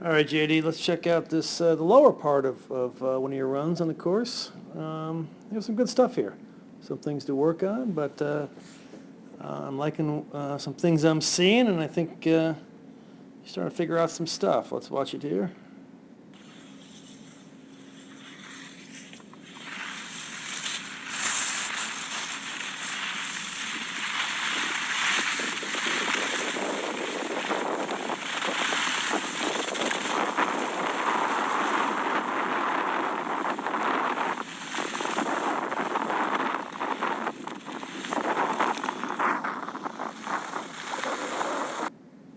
All right, JD, let's check out this the lower part of one of your runs on the course. There's some good stuff here, some things to work on, but I'm liking some things I'm seeing, and I think you're starting to figure out some stuff. Let's watch it here.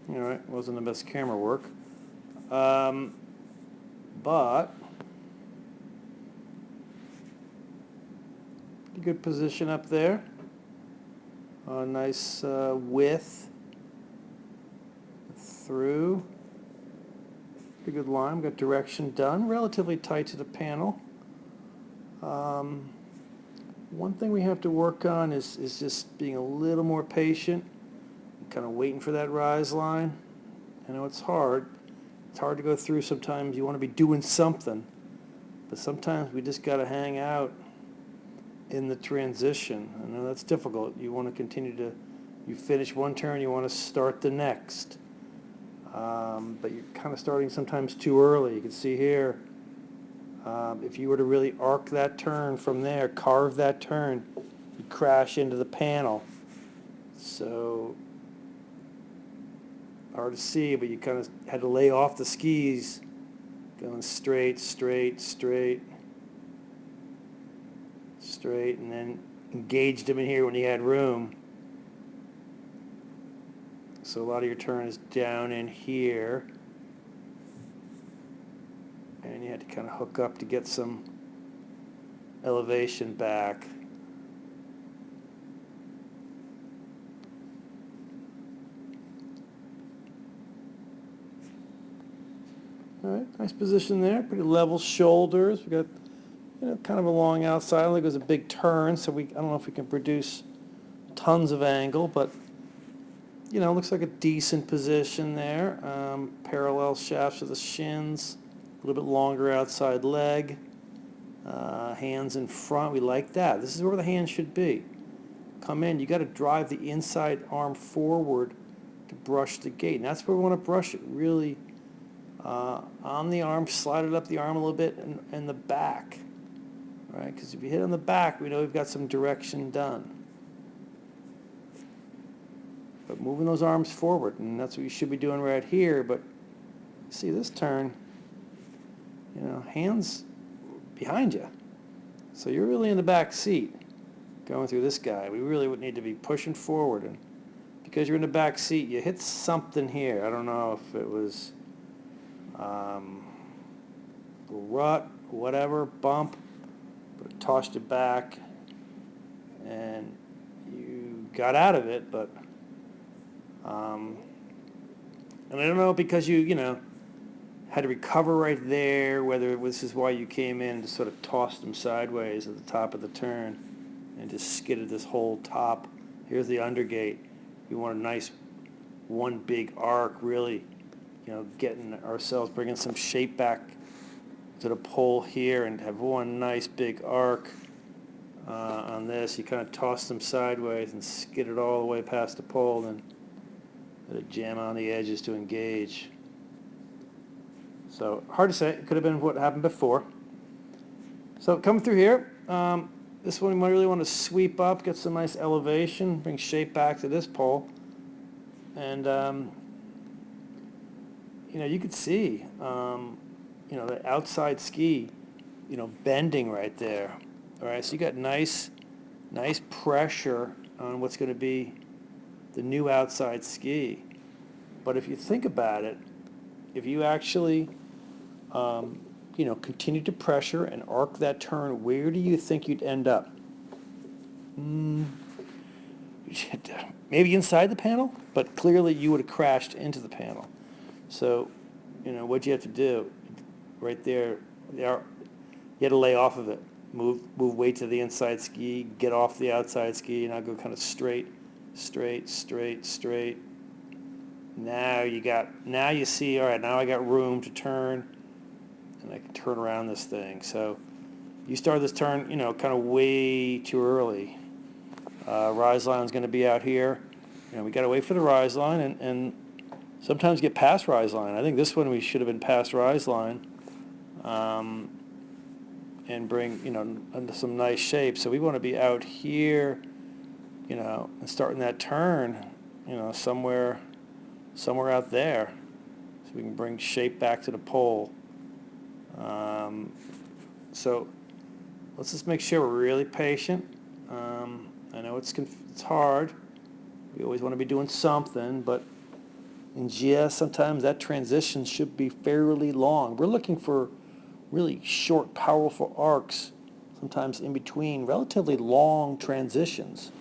All right, wasn't the best camera work, um, but a good position up there. A nice width through. Pretty good line. Got direction done. Relatively tight to the panel. One thing we have to work on is just being a little more patient, kind of waiting for that rise line. I know it's hard. It's hard to go through sometimes. You want to be doing something, but sometimes we just got to hang out in the transition. I know that's difficult. You want to continue to, you finish one turn, you want to start the next. But you're kind of starting sometimes too early. You can see here, if you were to really arc that turn from there, carve that turn, you'd crash into the panel. So hard to see, but you kind of had to lay off the skis, going straight, straight, straight, straight, and then engaged them in here when you had room. So a lot of your turn is down in here, and you had to kind of hook up to get some elevation back. All right, nice position there. Pretty level shoulders. We got, kind of a long outside. I don't think it was a big turn, so I don't know if we can produce tons of angle, but looks like a decent position there. Parallel shafts to the shins, a little bit longer outside leg. Hands in front. We like that. This is where the hands should be. Come in. You got to drive the inside arm forward to brush the gate, and that's where we want to brush it really. On the arm, slide it up the arm a little bit, and the back, right? Because if you hit on the back, we know we've got some direction done. But moving those arms forward, and that's what you should be doing right here. But see this turn, hands behind you, so you're really in the back seat going through this guy. We really would need to be pushing forward, and because you're in the back seat, you hit something here. I don't know if it was rut, whatever, bump, but it tossed you back, and you got out of it, but and I don't know, because you had to recover right there, whether this is why you came in and just sort of tossed them sideways at the top of the turn and just skidded this whole top. Here's the undergate. We want a nice one big arc, really, getting ourselves, bringing some shape back to the pole here, and have one nice big arc on this. You kind of toss them sideways and skid it all the way past the pole, and let it jam on the edges to engage. So hard to say. It could have been what happened before. So coming through here, this one we really want to sweep up, get some nice elevation, bring shape back to this pole, and you could see, the outside ski, bending right there. All right, so you got nice pressure on what's going to be the new outside ski. But if you think about it, if you actually, continue to pressure and arc that turn, where do you think you'd end up? Maybe inside the panel, but clearly you would have crashed into the panel. So, what'd you have to do? Right there, you had to lay off of it. Move weight to the inside ski, get off the outside ski, and I'll go kind of straight, straight, straight, straight, Now you see, all right, now I got room to turn, and I can turn around this thing. So you start this turn, kind of way too early. Rise line's going to be out here. We got to wait for the rise line, and sometimes get past rise line. I think this one we should have been past rise line, and bring, into some nice shape. So we want to be out here, and starting that turn, somewhere out there, so we can bring shape back to the pole. So let's just make sure we're really patient. I know it's hard. We always want to be doing something, but in GS sometimes that transition should be fairly long. We're looking for really short, powerful arcs, sometimes in between relatively long transitions.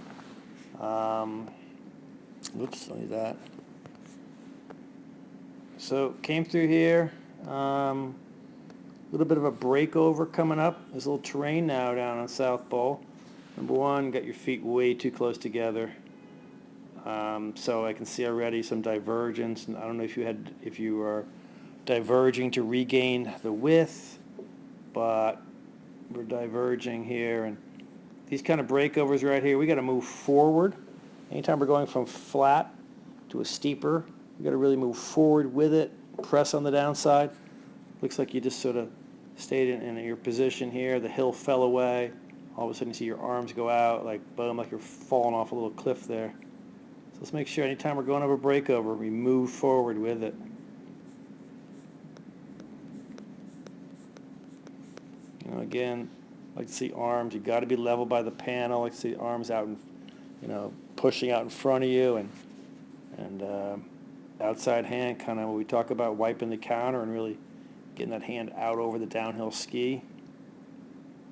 Oops, only that. So came through here. A little bit of a breakover coming up. There's a little terrain now down on South Bowl. Number one, got your feet way too close together. So I can see already some divergence, and I don't know if you are diverging to regain the width, but we're diverging here, and these kind of breakovers right here, we got to move forward. Anytime we're going from flat to a steeper, we got to really move forward with it, press on the downside. Looks like you just sort of stayed in your position here. The hill fell away. All of a sudden you see your arms go out, like boom, like you're falling off a little cliff there. So let's make sure anytime we're going over breakover, we move forward with it. Again, I like to see arms. You've got to be level by the panel. I like to see arms out and, pushing out in front of you, and outside hand, kind of what we talk about, wiping the counter and really getting that hand out over the downhill ski.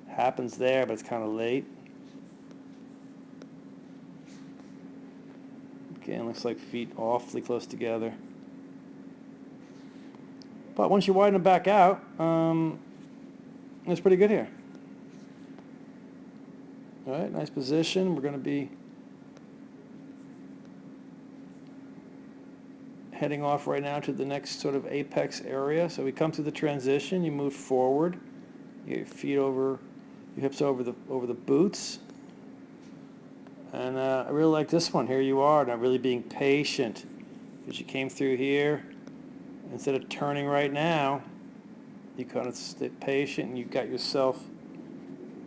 Happens there, but it's kind of late. Again, looks like feet awfully close together. But once you widen them back out, it's pretty good here. All right, nice position. We're going to be heading off right now to the next sort of apex area. So we come through the transition, you move forward, you get your feet over, your hips over the boots. And I really like this one. Here you are, not really being patient, because you came through here. Instead of turning right now, you kind of stay patient, and you got yourself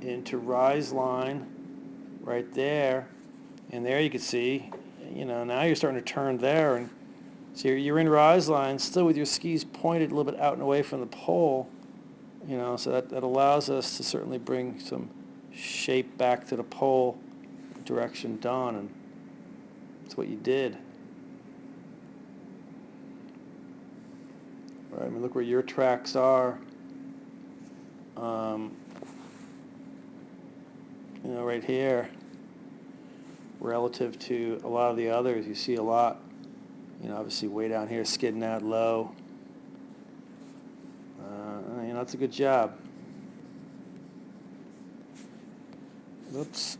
into rise line right there. And there you can see, now you're starting to turn there, and so you're in rise line, still with your skis pointed a little bit out and away from the pole, so that allows us to certainly bring some shape back to the pole, direction done, and that's what you did. Right, look where your tracks are. Right here, relative to a lot of the others, you see a lot. Obviously way down here, skidding out low. That's a good job. Oops.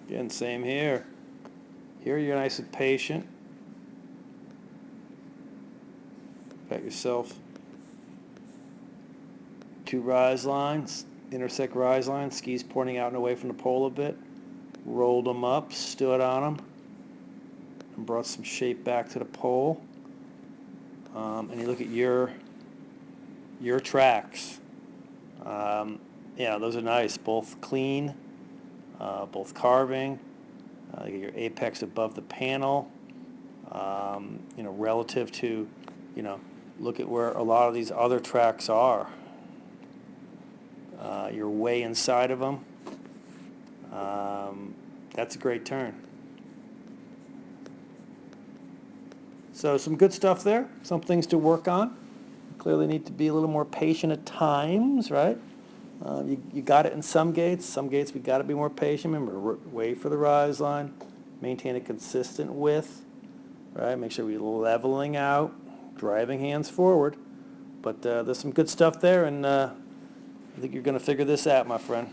Again, same here. Here you're nice and patient. Got yourself two rise lines, intersect rise lines, skis pointing out and away from the pole a bit. Rolled them up, stood on them, and brought some shape back to the pole. And you look at your tracks. Those are nice, both clean, both carving. You get your apex above the panel. Relative to, look at where a lot of these other tracks are. You're way inside of them. That's a great turn. So some good stuff there, some things to work on. Clearly need to be a little more patient at times, right? You got it in some gates we got to be more patient. Remember, wait for the rise line, maintain a consistent width, right? Make sure we're leveling out, driving hands forward. But there's some good stuff there, and I think you're going to figure this out, my friend.